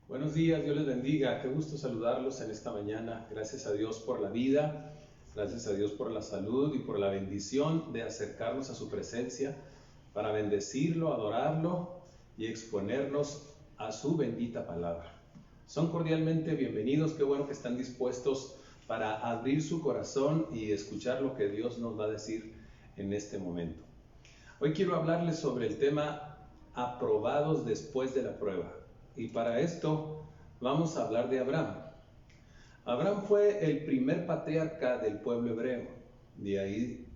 Buenos días, Dios les bendiga. Qué gusto saludarlos en esta mañana. Gracias a Dios por la vida, gracias a Dios por la salud y por la bendición de acercarnos a su presencia para bendecirlo, adorarlo y exponernos a su bendita palabra. Son cordialmente bienvenidos. Qué bueno que están dispuestos para abrir su corazón y escuchar lo que Dios nos va a decir en este momento. Hoy quiero hablarles sobre el tema aprobados después de la prueba. Y para esto vamos a hablar de Abraham. Abraham fue el primer patriarca del pueblo hebreo. De ahí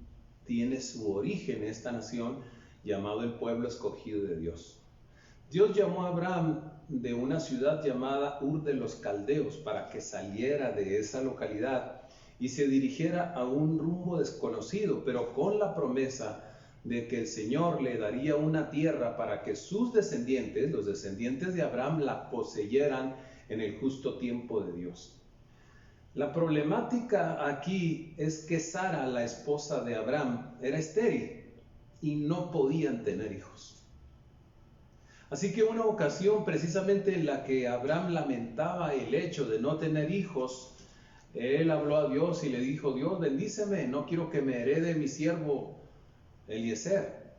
tiene su origen esta nación llamado el pueblo escogido de Dios. Dios llamó a Abraham de una ciudad llamada Ur de los Caldeos para que saliera de esa localidad y se dirigiera a un rumbo desconocido, pero con la promesa de que el Señor le daría una tierra para que sus descendientes, los descendientes de Abraham, la poseyeran en el justo tiempo de Dios. La problemática aquí es que Sara, la esposa de Abraham, era estéril y no podían tener hijos. Así que una ocasión precisamente en la que Abraham lamentaba el hecho de no tener hijos, él habló a Dios y le dijo: Dios, bendíceme, no quiero que me herede mi siervo Eliezer.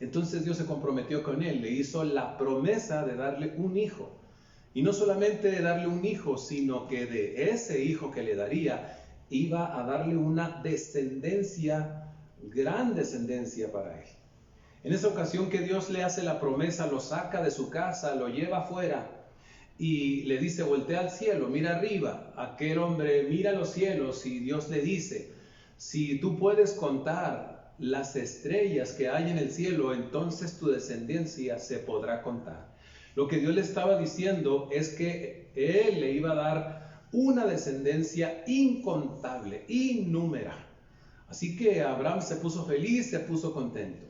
Entonces Dios se comprometió con él, le hizo la promesa de darle un hijo. Y no solamente de darle un hijo, sino que de ese hijo que le daría, iba a darle una descendencia, gran descendencia para él. En esa ocasión que Dios le hace la promesa, lo saca de su casa, lo lleva afuera y le dice: voltea al cielo, mira arriba. Aquel hombre mira los cielos y Dios le dice: si tú puedes contar las estrellas que hay en el cielo, entonces tu descendencia se podrá contar. Lo que Dios le estaba diciendo es que Él le iba a dar una descendencia incontable, innumerable. Así que Abraham se puso feliz, se puso contento.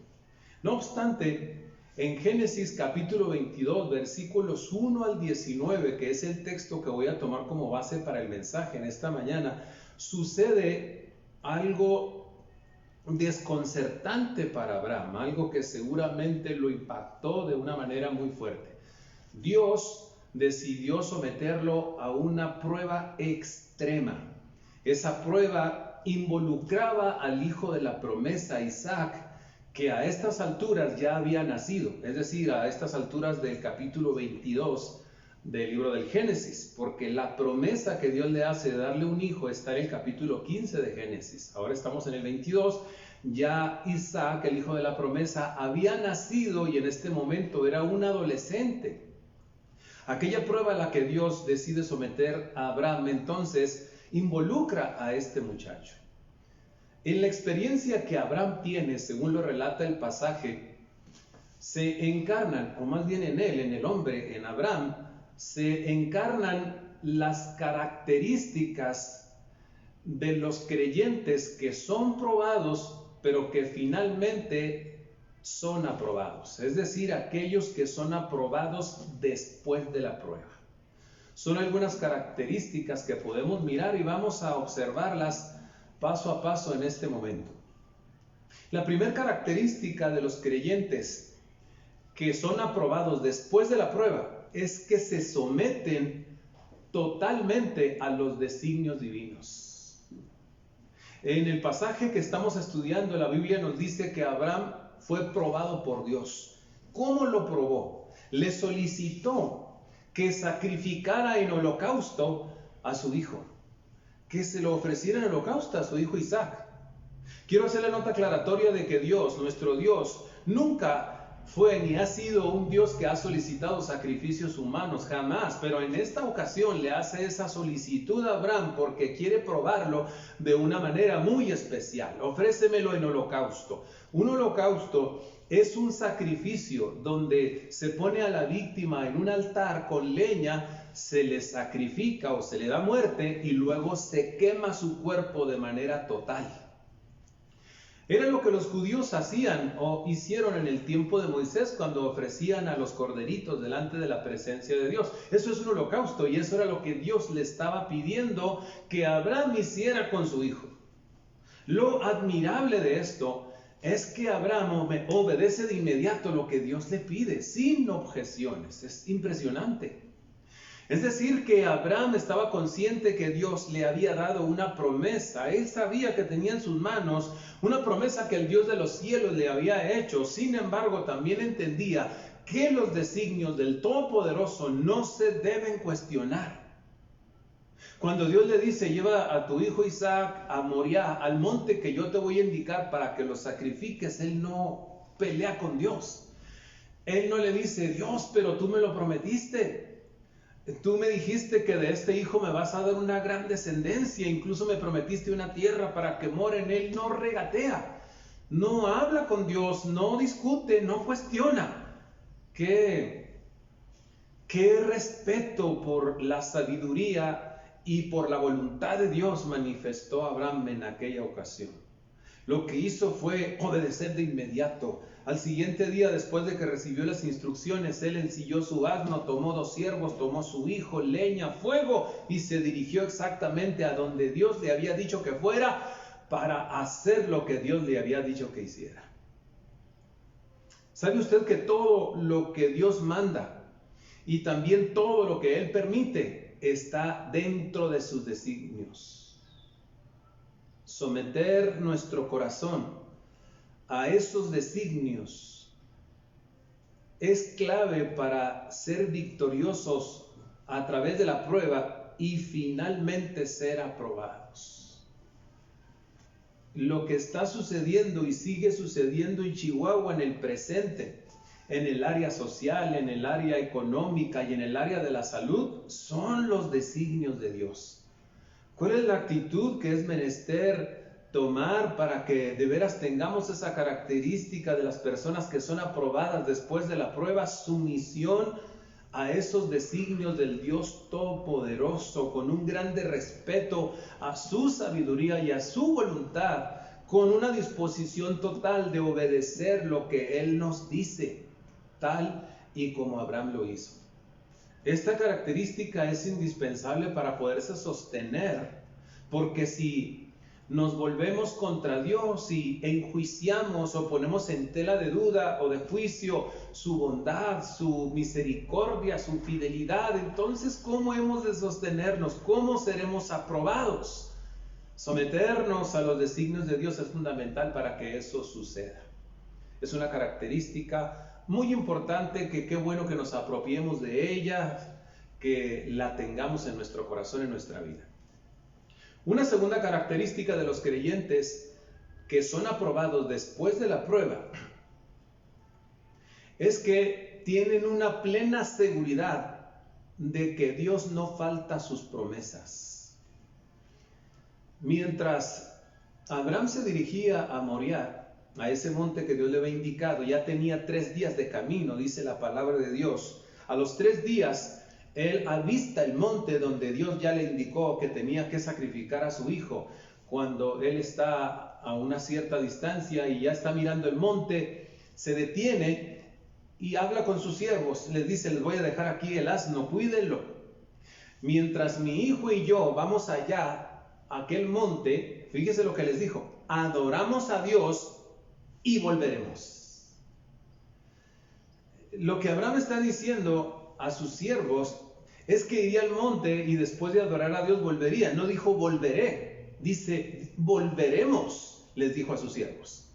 No obstante, en Génesis capítulo 22, versículos 1 al 19, que es el texto que voy a tomar como base para el mensaje en esta mañana, sucede algo desconcertante para Abraham, algo que seguramente lo impactó de una manera muy fuerte. Dios decidió someterlo a una prueba extrema. Esa prueba involucraba al hijo de la promesa, Isaac, que a estas alturas ya había nacido, es decir, a estas alturas del capítulo 22 del libro del Génesis, porque la promesa que Dios le hace de darle un hijo está en el capítulo 15 de Génesis. Ahora estamos en el 22, ya Isaac, el hijo de la promesa, había nacido y en este momento era un adolescente. Aquella prueba a la que Dios decide someter a Abraham entonces involucra a este muchacho. En la experiencia que Abraham tiene, según lo relata el pasaje, se encarnan, o más bien en él, en el hombre, en Abraham, se encarnan las características de los creyentes que son probados, pero que finalmente son aprobados. Es decir, aquellos que son aprobados después de la prueba. Son algunas características que podemos mirar y vamos a observarlas paso a paso en este momento. La primera característica de los creyentes que son aprobados después de la prueba es que se someten totalmente a los designios divinos. En el pasaje que estamos estudiando, la Biblia nos dice que Abraham fue probado por Dios. ¿Cómo lo probó? Le solicitó que sacrificara en holocausto a su hijo, que se lo ofreciera en holocausto a su hijo Isaac. Quiero hacer la nota aclaratoria de que Dios, nuestro Dios, nunca fue ni ha sido un Dios que ha solicitado sacrificios humanos, jamás, pero en esta ocasión le hace esa solicitud a Abraham porque quiere probarlo de una manera muy especial. Ofrécemelo en holocausto. Un holocausto es un sacrificio donde se pone a la víctima en un altar con leña, se le sacrifica o se le da muerte y luego se quema su cuerpo de manera total. Era lo que los judíos hacían o hicieron en el tiempo de Moisés cuando ofrecían a los corderitos delante de la presencia de Dios. Eso es un holocausto y eso era lo que Dios le estaba pidiendo que Abraham hiciera con su hijo. Lo admirable de esto es que Abraham obedece de inmediato lo que Dios le pide, sin objeciones. Es impresionante. Es decir, que Abraham estaba consciente que Dios le había dado una promesa. Él sabía que tenía en sus manos una promesa que el Dios de los cielos le había hecho. Sin embargo, también entendía que los designios del Todopoderoso no se deben cuestionar. Cuando Dios le dice, lleva a tu hijo Isaac a Moriah, al monte que yo te voy a indicar para que lo sacrifiques, él no pelea con Dios. Él no le dice, Dios, pero tú me lo prometiste. Tú me dijiste que de este hijo me vas a dar una gran descendencia, incluso me prometiste una tierra para que more en él. No regatea, no habla con Dios, no discute, no cuestiona. Qué respeto por la sabiduría y por la voluntad de Dios manifestó Abraham en aquella ocasión. Lo que hizo fue obedecer de inmediato. Al siguiente día, después de que recibió las instrucciones, él ensilló su asno, tomó 2 siervos, tomó su hijo, leña, fuego y se dirigió exactamente a donde Dios le había dicho que fuera para hacer lo que Dios le había dicho que hiciera. ¿Sabe usted que todo lo que Dios manda y también todo lo que Él permite está dentro de sus designios? Someter nuestro corazón a esos designios es clave para ser victoriosos a través de la prueba y finalmente ser aprobados. Lo que está sucediendo y sigue sucediendo en Chihuahua en el presente, en el área social, en el área económica y en el área de la salud, son los designios de Dios. ¿Cuál es la actitud que es menester tomar para que de veras tengamos esa característica de las personas que son aprobadas después de la prueba? Sumisión a esos designios del Dios Todopoderoso, con un grande respeto a su sabiduría y a su voluntad, con una disposición total de obedecer lo que Él nos dice, tal y como Abraham lo hizo. Esta característica es indispensable para poderse sostener, porque si nos volvemos contra Dios y enjuiciamos o ponemos en tela de duda o de juicio su bondad, su misericordia, su fidelidad, entonces ¿cómo hemos de sostenernos? ¿Cómo seremos aprobados? Someternos a los designios de Dios es fundamental para que eso suceda. Es una característica muy importante que qué bueno que nos apropiemos de ella, que la tengamos en nuestro corazón, en nuestra vida. Una segunda característica de los creyentes que son aprobados después de la prueba es que tienen una plena seguridad de que Dios no falta a sus promesas. Mientras Abraham se dirigía a Moriah, a ese monte que Dios le había indicado, ya tenía 3 días de camino, dice la palabra de Dios. A los 3 días él avista el monte donde Dios ya le indicó que tenía que sacrificar a su hijo. Cuando él está a una cierta distancia y ya está mirando el monte, se detiene y habla con sus siervos. Les dice, les voy a dejar aquí el asno, cuídenlo. Mientras mi hijo y yo vamos allá, a aquel monte, fíjese lo que les dijo, adoramos a Dios y volveremos. Lo que Abraham está diciendo a sus siervos es que iría al monte y después de adorar a Dios volvería. No dijo volveré, dice volveremos, les dijo a sus siervos.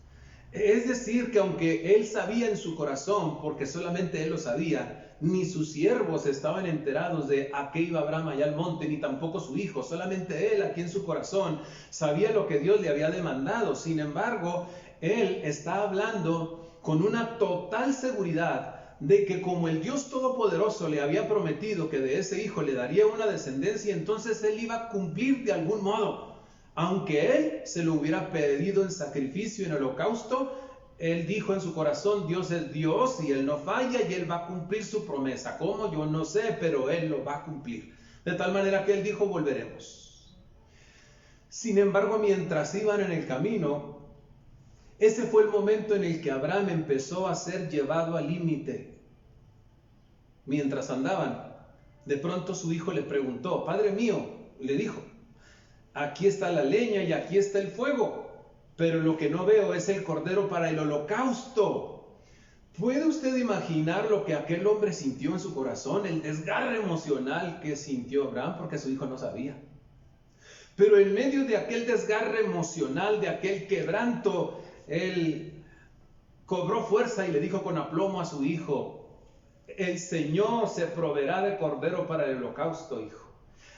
Es decir, que aunque él sabía en su corazón, porque solamente él lo sabía, ni sus siervos estaban enterados de a qué iba Abraham allá al monte, ni tampoco su hijo, solamente él aquí en su corazón sabía lo que Dios le había demandado. Sin embargo, él está hablando con una total seguridad de que como el Dios Todopoderoso le había prometido que de ese hijo le daría una descendencia, entonces él iba a cumplir de algún modo. Aunque él se lo hubiera pedido en sacrificio, en holocausto, él dijo en su corazón, Dios es Dios y Él no falla y Él va a cumplir su promesa. ¿Cómo? Yo no sé, pero Él lo va a cumplir. De tal manera que Él dijo, volveremos. Sin embargo, mientras iban en el camino, ese fue el momento en el que Abraham empezó a ser llevado al límite. Mientras andaban, de pronto su hijo le preguntó, Padre mío, le dijo, aquí está la leña y aquí está el fuego, pero lo que no veo es el cordero para el holocausto. ¿Puede usted imaginar lo que aquel hombre sintió en su corazón? El desgarre emocional que sintió Abraham porque su hijo no sabía. Pero en medio de aquel desgarre emocional, de aquel quebranto, él cobró fuerza y le dijo con aplomo a su hijo: el Señor se proveerá de cordero para el holocausto, hijo.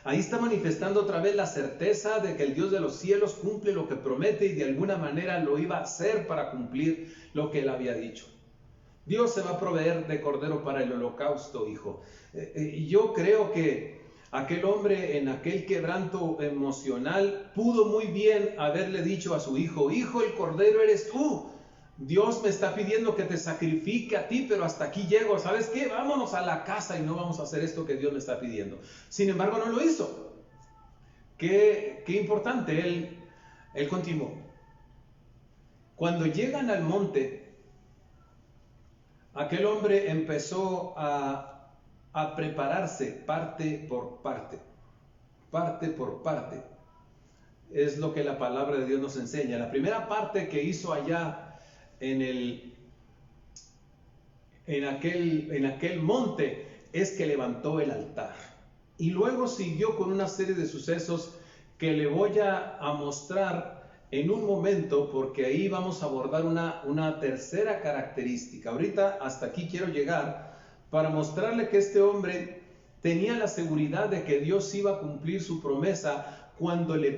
Ahí está manifestando otra vez la certeza de que el Dios de los cielos cumple lo que promete y de alguna manera lo iba a hacer para cumplir lo que él había dicho. Dios se va a proveer de cordero para el holocausto, hijo. Yo creo que aquel hombre en aquel quebranto emocional pudo muy bien haberle dicho a su hijo: hijo, el cordero eres tú. Dios me está pidiendo que te sacrifique a ti, pero hasta aquí llego. ¿Sabes qué? Vámonos a la casa y no vamos a hacer esto que Dios me está pidiendo. Sin embargo, no lo hizo. Qué importante. Él continuó. Cuando llegan al monte, aquel hombre empezó a prepararse parte por parte. Parte por parte. Es lo que la palabra de Dios nos enseña. La primera parte que hizo allá en aquel monte es que levantó el altar. Y luego siguió con una serie de sucesos que le voy a mostrar en un momento, porque ahí vamos a abordar una tercera característica. Ahorita hasta aquí quiero llegar para mostrarle que este hombre tenía la seguridad de que Dios iba a cumplir su promesa cuando le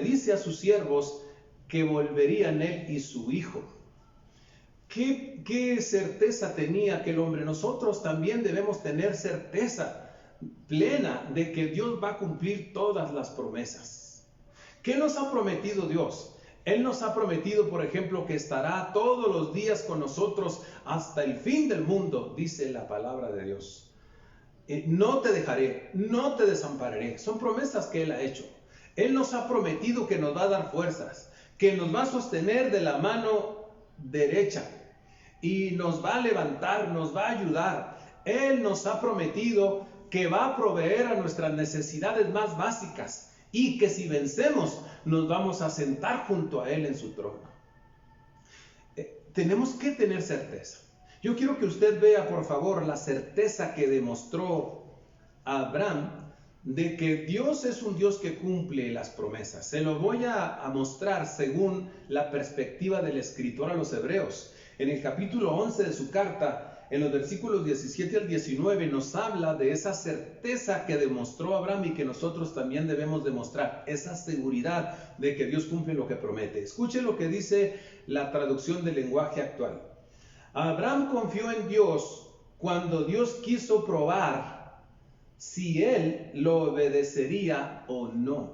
dice a sus siervos que volverían él y su hijo. ¿Qué certeza tenía aquel hombre? Nosotros también debemos tener certeza plena de que Dios va a cumplir todas las promesas. ¿Qué nos ha prometido Dios? Él nos ha prometido, por ejemplo, que estará todos los días con nosotros hasta el fin del mundo, dice la palabra de Dios. No te dejaré, no te desampararé. Son promesas que Él ha hecho. Él nos ha prometido que nos va a dar fuerzas, que nos va a sostener de la mano derecha y nos va a levantar, nos va a ayudar. Él nos ha prometido que va a proveer a nuestras necesidades más básicas y que si vencemos nos vamos a sentar junto a Él en su trono. Tenemos que tener certeza. Yo quiero que usted vea, por favor, la certeza que demostró Abraham de que Dios es un Dios que cumple las promesas. Se lo voy a mostrar según la perspectiva del escritor a los Hebreos. En el capítulo 11 de su carta, en los versículos 17 al 19, nos habla de esa certeza que demostró Abraham y que nosotros también debemos demostrar, esa seguridad de que Dios cumple lo que promete. Escuche lo que dice la traducción del lenguaje actual. Abraham confió en Dios cuando Dios quiso probar si él lo obedecería o no.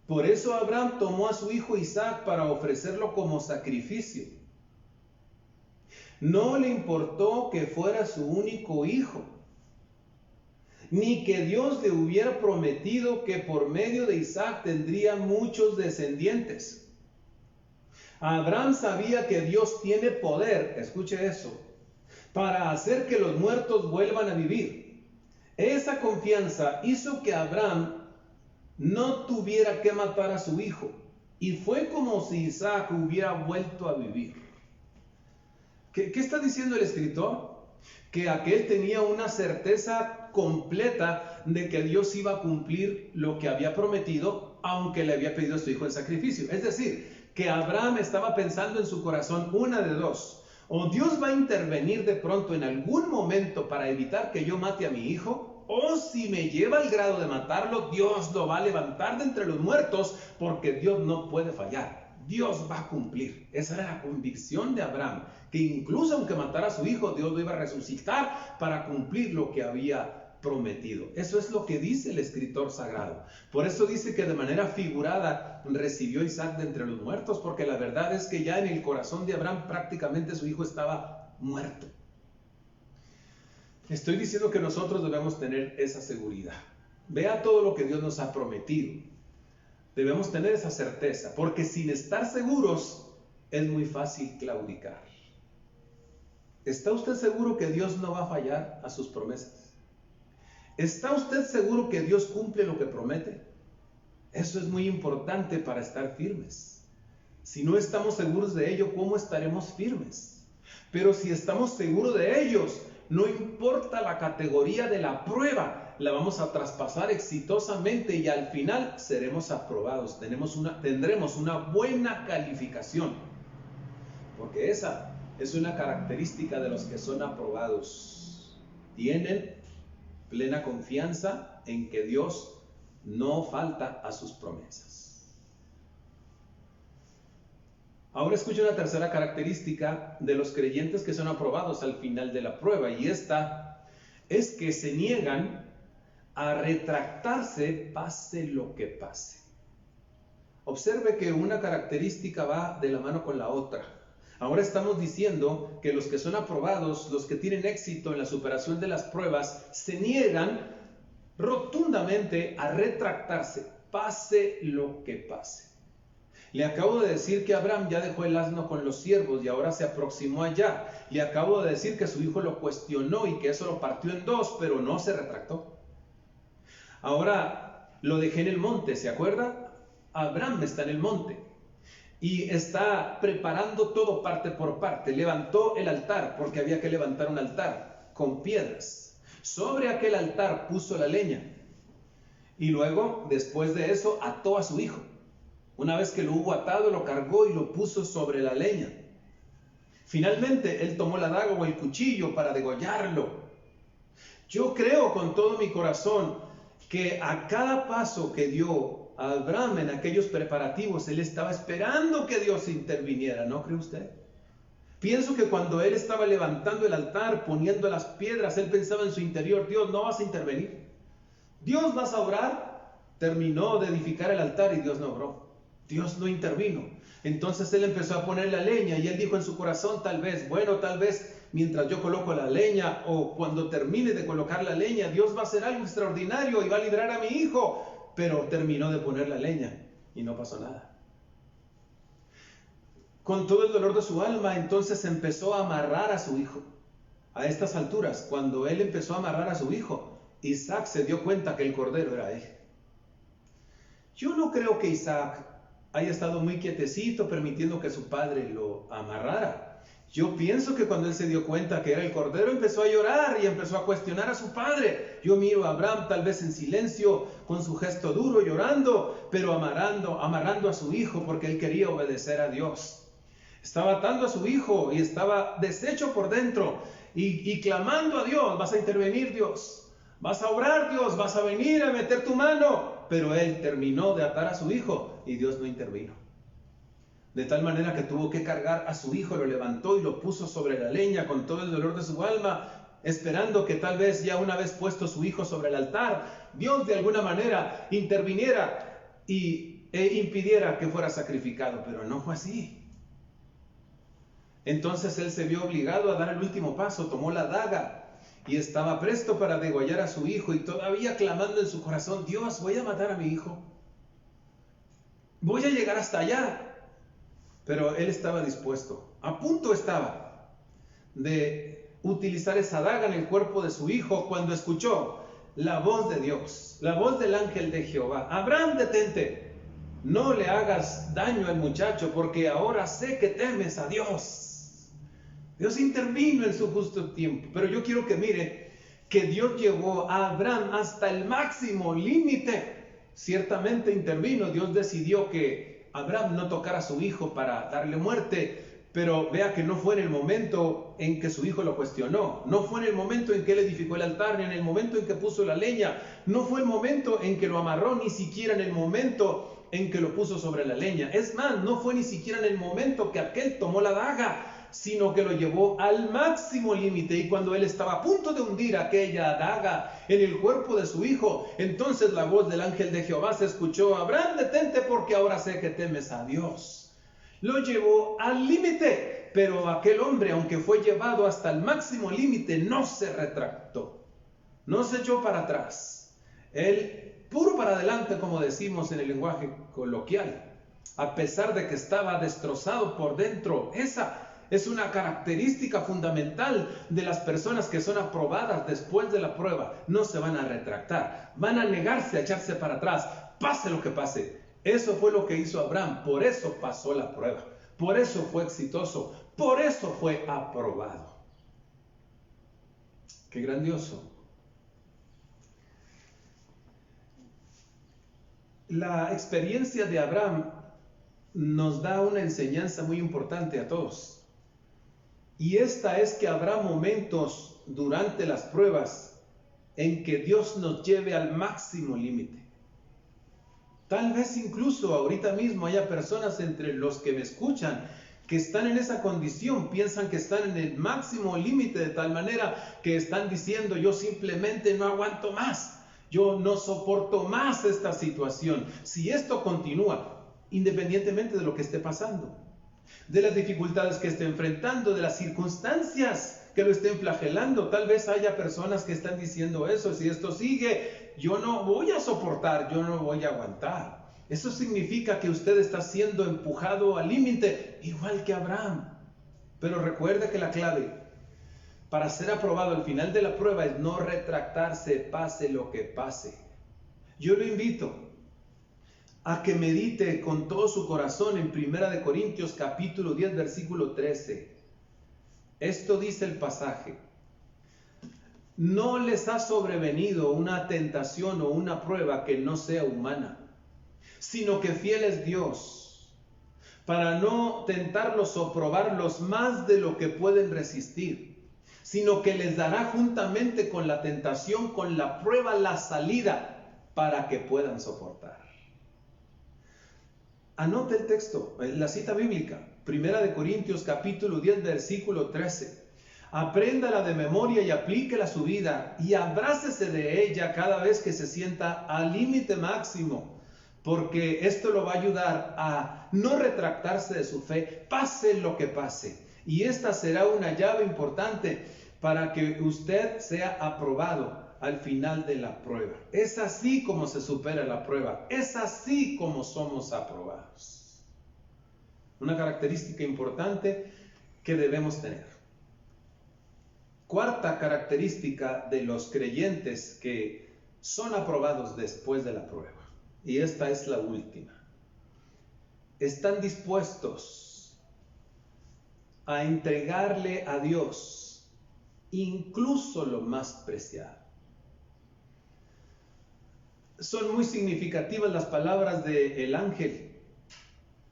Por eso Abraham tomó a su hijo Isaac para ofrecerlo como sacrificio. No le importó que fuera su único hijo, ni que Dios le hubiera prometido que por medio de Isaac tendría muchos descendientes. Abraham sabía que Dios tiene poder, escuche eso, para hacer que los muertos vuelvan a vivir. Esa confianza hizo que Abraham no tuviera que matar a su hijo, y fue como si Isaac hubiera vuelto a vivir. ¿Qué está diciendo el escritor? Que aquel tenía una certeza completa de que Dios iba a cumplir lo que había prometido, aunque le había pedido a su hijo en sacrificio. Es decir, que Abraham estaba pensando en su corazón una de dos: o Dios va a intervenir de pronto en algún momento para evitar que yo mate a mi hijo, o si me lleva al grado de matarlo, Dios lo va a levantar de entre los muertos, porque Dios no puede fallar. Dios va a cumplir. Esa era la convicción de Abraham, que incluso aunque matara a su hijo, Dios lo iba a resucitar para cumplir lo que había prometido. Eso es lo que dice el escritor sagrado. Por eso dice que de manera figurada recibió Isaac de entre los muertos, porque la verdad es que ya en el corazón de Abraham prácticamente su hijo estaba muerto. Estoy diciendo que nosotros debemos tener esa seguridad. Vea todo lo que Dios nos ha prometido. Debemos tener esa certeza, porque sin estar seguros es muy fácil claudicar. ¿Está usted seguro que Dios no va a fallar a sus promesas? ¿Está usted seguro que Dios cumple lo que promete? Eso es muy importante para estar firmes. Si no estamos seguros de ello, ¿cómo estaremos firmes? Pero si estamos seguros de ellos, no importa la categoría de la prueba, la vamos a traspasar exitosamente y al final seremos aprobados. Tendremos una buena calificación. Porque esa es una característica de los que son aprobados. Tienen plena confianza en que Dios no falta a sus promesas. Ahora escucha una tercera característica de los creyentes que son aprobados al final de la prueba, y esta es que se niegan a retractarse pase lo que pase. Observe que una característica va de la mano con la otra. Ahora estamos diciendo que los que son aprobados, los que tienen éxito en la superación de las pruebas, se niegan rotundamente a retractarse, pase lo que pase. Le acabo de decir que Abraham ya dejó el asno con los siervos y ahora se aproximó allá. Le acabo de decir que su hijo lo cuestionó y que eso lo partió en dos, pero no se retractó. Ahora lo dejé en el monte, ¿se acuerda? Abraham está en el monte y está preparando todo parte por parte. Levantó el altar porque había que levantar un altar con piedras. Sobre aquel altar puso la leña y luego, después de eso, ató a su hijo. Una vez que lo hubo atado, lo cargó y lo puso sobre la leña. Finalmente, él tomó la daga o el cuchillo para degollarlo. Yo creo con todo mi corazón que a cada paso que dio Abraham en aquellos preparativos, él estaba esperando que Dios interviniera, ¿no cree usted? Pienso que cuando él estaba levantando el altar, poniendo las piedras, él pensaba en su interior: Dios, ¿no vas a intervenir? Dios, ¿vas a orar? Terminó de edificar el altar y Dios no obró. Dios no intervino. Entonces él empezó a poner la leña y él dijo en su corazón, tal vez mientras yo coloco la leña o cuando termine de colocar la leña, Dios va a hacer algo extraordinario y va a librar a mi hijo. Pero terminó de poner la leña y no pasó nada. Con todo el dolor de su alma, entonces empezó a amarrar a su hijo. A estas alturas, cuando él empezó a amarrar a su hijo, Isaac se dio cuenta que el cordero era él. Yo no creo que Isaac haya estado muy quietecito permitiendo que su padre lo amarrara. Yo pienso que cuando él se dio cuenta que era el cordero, empezó a llorar y empezó a cuestionar a su padre. Yo miro a Abraham tal vez en silencio, con su gesto duro, llorando, pero amarrando a su hijo porque él quería obedecer a Dios. Estaba atando a su hijo y estaba deshecho por dentro y clamando a Dios: vas a intervenir, Dios, vas a obrar, Dios, vas a venir a meter tu mano. Pero él terminó de atar a su hijo y Dios no intervino. De tal manera que tuvo que cargar a su hijo, lo levantó y lo puso sobre la leña con todo el dolor de su alma, esperando que tal vez ya una vez puesto su hijo sobre el altar, Dios de alguna manera interviniera e impidiera que fuera sacrificado. Pero no fue así. Entonces él se vio obligado a dar el último paso, tomó la daga y estaba presto para degollar a su hijo y todavía clamando en su corazón: Dios, voy a matar a mi hijo. Voy a llegar hasta allá. Pero él estaba dispuesto, a punto estaba de utilizar esa daga en el cuerpo de su hijo cuando escuchó la voz de Dios, la voz del ángel de Jehová: Abraham, detente, no le hagas daño al muchacho porque ahora sé que temes a Dios. Dios intervino en su justo tiempo, pero yo quiero que mire que Dios llevó a Abraham hasta el máximo límite. Ciertamente intervino, Dios decidió que Abraham no tocara a su hijo para darle muerte, pero vea que no fue en el momento en que su hijo lo cuestionó, no fue en el momento en que él edificó el altar, ni en el momento en que puso la leña, no fue el momento en que lo amarró, ni siquiera en el momento en que lo puso sobre la leña. Es más, no fue ni siquiera en el momento que aquel tomó la daga, sino que lo llevó al máximo límite. Y cuando él estaba a punto de hundir aquella daga en el cuerpo de su hijo, entonces la voz del ángel de Jehová se escuchó: Abraham, detente porque ahora sé que temes a Dios. Lo llevó al límite, pero aquel hombre, aunque fue llevado hasta el máximo límite, no se retractó, no se echó para atrás. Él puro para adelante, como decimos en el lenguaje coloquial, a pesar de que estaba destrozado por dentro. Esa es una característica fundamental de las personas que son aprobadas después de la prueba. No se van a retractar, van a negarse a echarse para atrás, pase lo que pase. Eso fue lo que hizo Abraham, por eso pasó la prueba, por eso fue exitoso, por eso fue aprobado. ¡Qué grandioso! La experiencia de Abraham nos da una enseñanza muy importante a todos. Y esta es que habrá momentos durante las pruebas en que Dios nos lleve al máximo límite. Tal vez incluso ahorita mismo haya personas entre los que me escuchan que están en esa condición, piensan que están en el máximo límite de tal manera que están diciendo: yo simplemente no aguanto más, yo no soporto más esta situación. Si esto continúa, independientemente de lo que esté pasando, de las dificultades que esté enfrentando, de las circunstancias que lo estén flagelando, tal vez haya personas que están diciendo eso: si esto sigue, yo no voy a soportar, yo no voy a aguantar. Eso significa que usted está siendo empujado al límite, igual que Abraham. Pero recuerde que la clave para ser aprobado al final de la prueba es no retractarse, pase lo que pase. Yo lo invito a que medite con todo su corazón en 1 Corintios capítulo 10, versículo 13. Esto dice el pasaje: no les ha sobrevenido una tentación o una prueba que no sea humana, sino que fiel es Dios, para no tentarlos o probarlos más de lo que pueden resistir, sino que les dará juntamente con la tentación, con la prueba, la salida, para que puedan soportar. Anote el texto, la cita bíblica, 1 Corintios capítulo 10, versículo 13. Apréndala de memoria y aplíquela a su vida y abrácese de ella cada vez que se sienta al límite máximo, porque esto lo va a ayudar a no retractarse de su fe, pase lo que pase. Y esta será una llave importante para que usted sea aprobado al final de la prueba. Es así como se supera la prueba. Es así como somos aprobados. Una característica importante que debemos tener. Cuarta característica de los creyentes que son aprobados después de la prueba. Y esta es la última. Están dispuestos a entregarle a Dios incluso lo más preciado. Son muy significativas las palabras del ángel.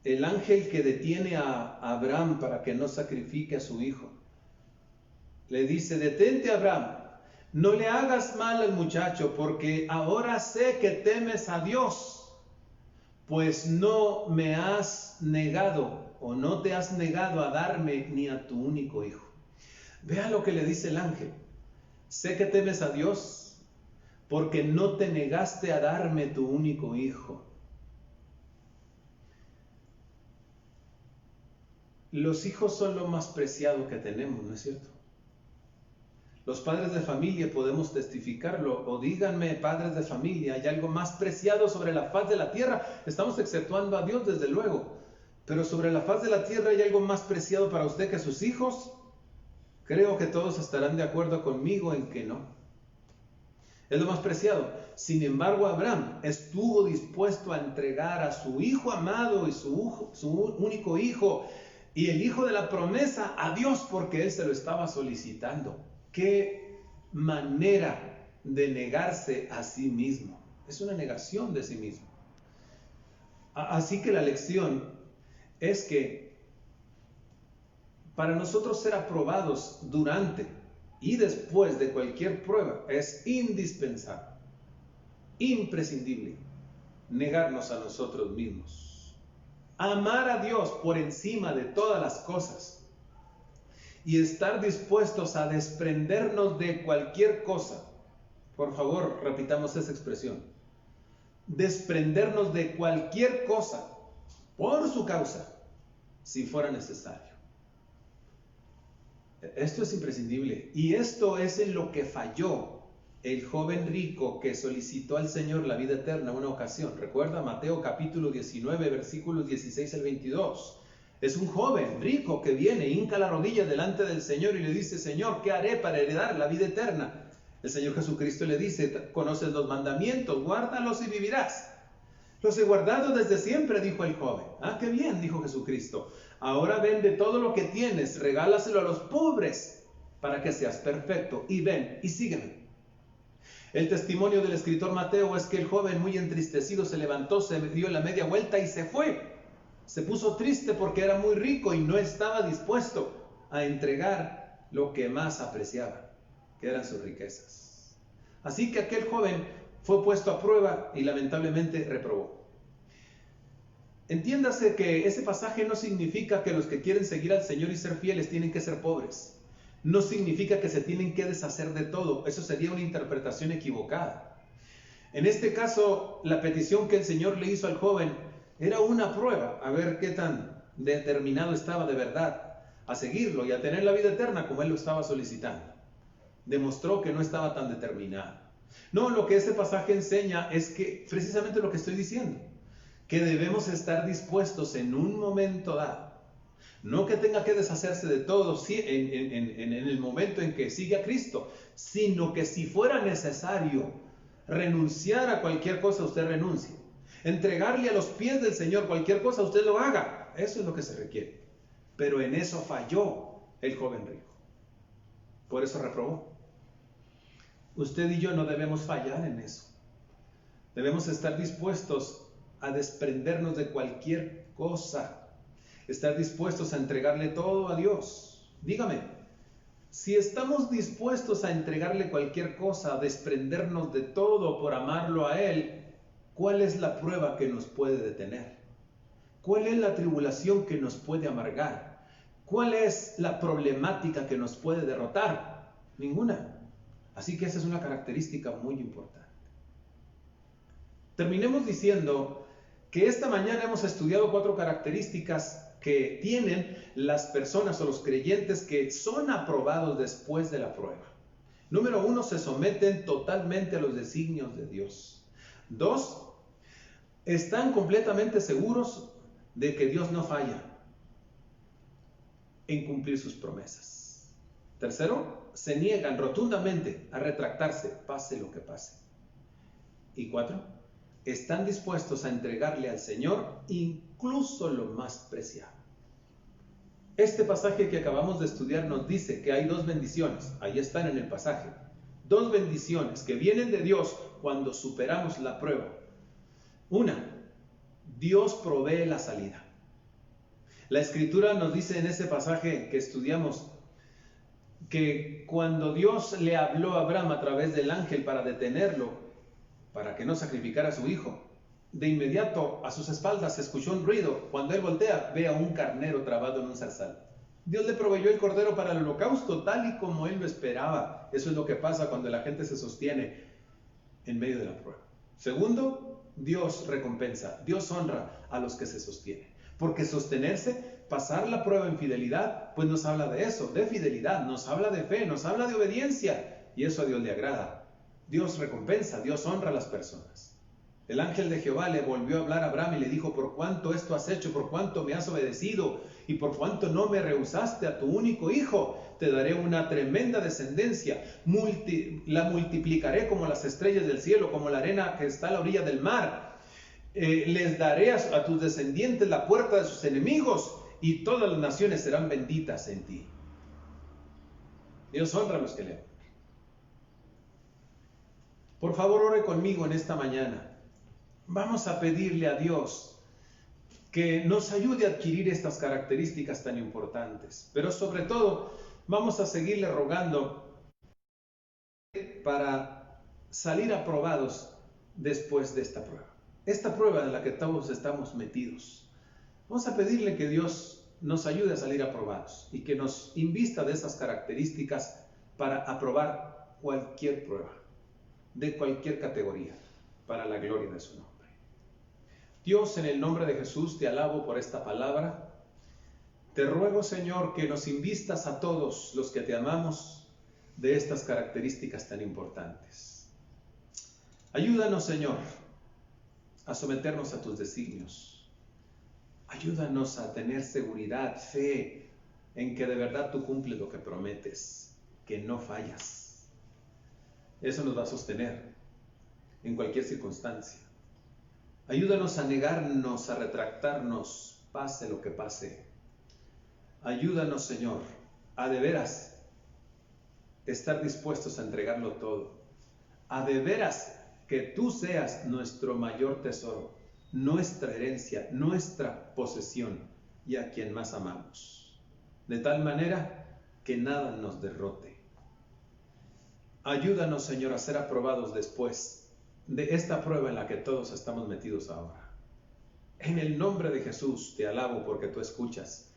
El ángel que detiene a Abraham para que no sacrifique a su hijo. Le dice: detente, Abraham, no le hagas mal al muchacho, porque ahora sé que temes a Dios, pues no me has negado o no te has negado a darme ni a tu único hijo. Vea lo que le dice el ángel: sé que temes a Dios, porque no te negaste a darme tu único hijo. Los hijos son lo más preciado que tenemos, ¿no es cierto? Los padres de familia podemos testificarlo, o díganme, padres de familia, ¿hay algo más preciado sobre la faz de la tierra? Estamos exceptuando a Dios, desde luego, pero sobre la faz de la tierra, ¿hay algo más preciado para usted que sus hijos? Creo que todos estarán de acuerdo conmigo en que no. Es lo más preciado. Sin embargo, Abraham estuvo dispuesto a entregar a su hijo amado y su único hijo y el hijo de la promesa a Dios, porque él se lo estaba solicitando. ¡Qué manera de negarse a sí mismo! Es una negación de sí mismo. Así que la lección es que para nosotros ser aprobados durante y después de cualquier prueba es indispensable, imprescindible, negarnos a nosotros mismos, amar a Dios por encima de todas las cosas y estar dispuestos a desprendernos de cualquier cosa. Por favor, repitamos esa expresión: desprendernos de cualquier cosa por su causa, si fuera necesario. Esto es imprescindible, y esto es en lo que falló el joven rico que solicitó al Señor la vida eterna una ocasión. Recuerda Mateo capítulo 19, versículos 16 al 22. Es un joven rico que viene, hinca la rodilla delante del Señor y le dice: Señor, ¿qué haré para heredar la vida eterna? El Señor Jesucristo le dice: conoces los mandamientos, guárdalos y vivirás. Los he guardado desde siempre, dijo el joven. Ah, qué bien, dijo Jesucristo. Ahora vende todo lo que tienes, regálaselo a los pobres para que seas perfecto. Y ven y sígueme. El testimonio del escritor Mateo es que el joven, muy entristecido, se levantó, se dio la media vuelta y se fue. Se puso triste porque era muy rico y no estaba dispuesto a entregar lo que más apreciaba, que eran sus riquezas. Así que aquel joven fue puesto a prueba y lamentablemente reprobó. Entiéndase que ese pasaje no significa que los que quieren seguir al Señor y ser fieles tienen que ser pobres. No significa que se tienen que deshacer de todo. Eso sería una interpretación equivocada. En este caso, la petición que el Señor le hizo al joven era una prueba, a ver qué tan determinado estaba de verdad a seguirlo y a tener la vida eterna como él lo estaba solicitando. Demostró que no estaba tan determinado. No, lo que este pasaje enseña es que precisamente lo que estoy diciendo, que debemos estar dispuestos en un momento dado. No que tenga que deshacerse de todo en el momento en que sigue a Cristo, sino que si fuera necesario renunciar a cualquier cosa, usted renuncie. Entregarle a los pies del Señor cualquier cosa, usted lo haga. Eso es lo que se requiere. Pero en eso falló el joven rico. Por eso reprobó. Usted y yo no debemos fallar en eso. Debemos estar dispuestos a desprendernos de cualquier cosa. Estar dispuestos a entregarle todo a Dios. Dígame, si estamos dispuestos a entregarle cualquier cosa, a desprendernos de todo por amarlo a Él, ¿cuál es la prueba que nos puede detener? ¿Cuál es la tribulación que nos puede amargar? ¿Cuál es la problemática que nos puede derrotar? Ninguna. Así que esa es una característica muy importante. Terminemos diciendo que esta mañana hemos estudiado 4 características que tienen las personas o los creyentes que son aprobados después de la prueba. Número 1, se someten totalmente a los designios de Dios. 2, están completamente seguros de que Dios no falla en cumplir sus promesas. Tercero, se niegan rotundamente a retractarse, pase lo que pase. Y 4, están dispuestos a entregarle al Señor incluso lo más preciado. Este pasaje que acabamos de estudiar nos dice que hay 2 bendiciones, ahí están en el pasaje, 2 bendiciones que vienen de Dios cuando superamos la prueba. Una, Dios provee la salida. La Escritura nos dice en ese pasaje que estudiamos que cuando Dios le habló a Abraham a través del ángel para detenerlo, para que no sacrificara a su hijo, de inmediato a sus espaldas se escuchó un ruido. Cuando él voltea, ve a un carnero trabado en un zarzal. Dios le proveyó el cordero para el holocausto tal y como él lo esperaba. Eso es lo que pasa cuando la gente se sostiene en medio de la prueba. Segundo, Dios recompensa, Dios honra a los que se sostienen. Porque sostenerse, pasar la prueba en fidelidad, pues nos habla de eso, de fidelidad, nos habla de fe, nos habla de obediencia. Y eso a Dios le agrada. Dios recompensa, Dios honra a las personas. El ángel de Jehová le volvió a hablar a Abraham y le dijo: por cuánto esto has hecho, por cuánto me has obedecido y por cuánto no me rehusaste a tu único hijo, te daré una tremenda descendencia, la multiplicaré como las estrellas del cielo, como la arena que está a la orilla del mar. Les daré a tus descendientes la puerta de sus enemigos y todas las naciones serán benditas en ti. Dios honra a los que le aman. Por favor, ore conmigo en esta mañana. Vamos a pedirle a Dios que nos ayude a adquirir estas características tan importantes. Pero sobre todo, vamos a seguirle rogando para salir aprobados después de esta prueba. Esta prueba en la que todos estamos metidos. Vamos a pedirle que Dios nos ayude a salir aprobados y que nos invista de esas características para aprobar cualquier prueba, de cualquier categoría, para la gloria de su nombre. Dios, en el nombre de Jesús, te alabo por esta palabra. Te ruego, Señor, que nos invistas a todos los que te amamos de estas características tan importantes. Ayúdanos, Señor, a someternos a tus designios. Ayúdanos a tener seguridad, fe, en que de verdad tú cumples lo que prometes, que no fallas. Eso nos va a sostener en cualquier circunstancia. Ayúdanos a negarnos, a retractarnos, pase lo que pase. Ayúdanos, Señor, a de veras estar dispuestos a entregarlo todo. A de veras que tú seas nuestro mayor tesoro, nuestra herencia, nuestra posesión y a quien más amamos. De tal manera que nada nos derrote. Ayúdanos, Señor, a ser aprobados después de esta prueba en la que todos estamos metidos ahora. En el nombre de Jesús te alabo porque tú escuchas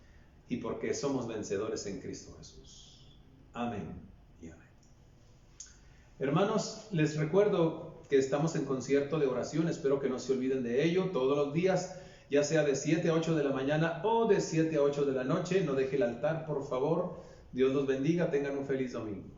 y porque somos vencedores en Cristo Jesús. Amén y amén. Hermanos, les recuerdo que estamos en concierto de oración. Espero que no se olviden de ello todos los días, ya sea de 7 a 8 de la mañana o de 7 a 8 de la noche. No deje el altar, por favor. Dios los bendiga. Tengan un feliz domingo.